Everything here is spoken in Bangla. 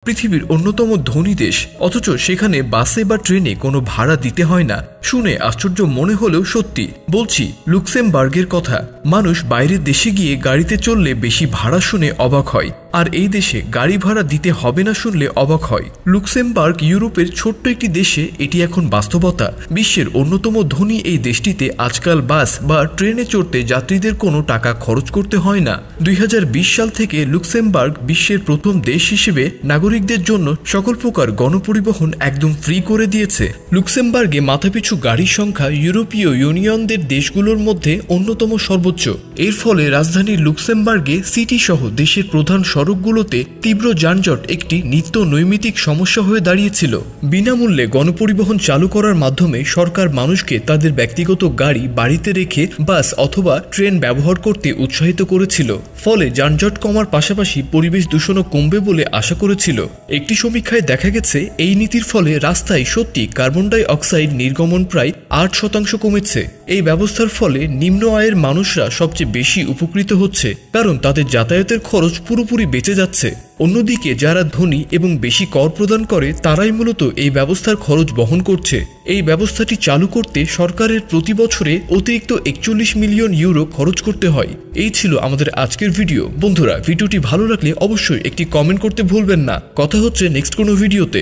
পৃথিবীর অন্যতম ধনী দেশ, অথচ সেখানে বাসে বা ট্রেনে কোনো ভাড়া দিতে হয় না। শুনে আশ্চর্য মনে হলেও সত্যি বলছি লুক্সেমবার্গের কথা। মানুষ বাইরের দেশে গিয়ে গাড়িতে চললে বেশি ভাড়া শুনে অবাক হয়, আর এই দেশে গাড়ি ভাড়া দিতে হবে না শুনলে অবাক হয়। লুক্সেমবার্গ ইউরোপের ছোট্ট একটি দেশে এটি এখন বাস্তবতা। বিশ্বের অন্যতম ধনী এই দেশটিতে আজকাল বাস বা ট্রেনে চড়তে যাত্রীদের কোনো টাকা খরচ করতে হয় না। 2020 সাল থেকে লুক্সেমবার্গ বিশ্বের প্রথম দেশ হিসেবে নাগরিকদের জন্য সকল প্রকার গণপরিবহন একদম ফ্রি করে দিয়েছে। লুক্সেমবার্গে মাথাপিছু গাড়ির সংখ্যা ইউরোপীয় ইউনিয়নদের দেশগুলোর মধ্যে অন্যতম সর্বোচ্চ। এর ফলে রাজধানী লুক্সেমবার্গে সিটি সহ দেশের প্রধান সড়কগুলোতে তীব্র যানজট একটি নিত্য নৈমিত্তিক সমস্যা হয়ে দাঁড়িয়েছিল। বিনামূল্যে গণপরিবহন চালু করার মাধ্যমে সরকার মানুষকে তাদের ব্যক্তিগত গাড়ি বাড়িতে রেখে বাস অথবা ট্রেন ব্যবহার করতে উৎসাহিত করেছিল। ফলে যানজট কমার পাশাপাশি পরিবেশ দূষণও কমবে বলে আশা করেছিল। একটি সমীক্ষায় দেখা গেছে এই নীতির ফলে রাস্তায় সত্যি কার্বন ডাই অক্সাইড নির্গমন প্রায় 8% কমেছে। এই ব্যবস্থার ফলে নিম্ন আয়ের মানুষরা সবচেয়ে বেশি উপকৃত হচ্ছে, কারণ তাদের যাতায়াতের খরচ পুরোপুরি বেঁচে যাচ্ছে। অন্যদিকে যারা ধনী এবং বেশি কর প্রদান করে তারাই মূলত এই ব্যবস্থার খরচ বহন করছে। এই ব্যবস্থাটি চালু করতে সরকারের প্রতি বছরে অতিরিক্ত 41 মিলিয়ন ইউরো খরচ করতে হয়। এই ছিল আমাদের আজকের ভিডিও। বন্ধুরা, ভিডিওটি ভালো লাগলে অবশ্যই একটি কমেন্ট করতে ভুলবেন না। কথা হচ্ছে নেক্সট কোনো ভিডিওতে।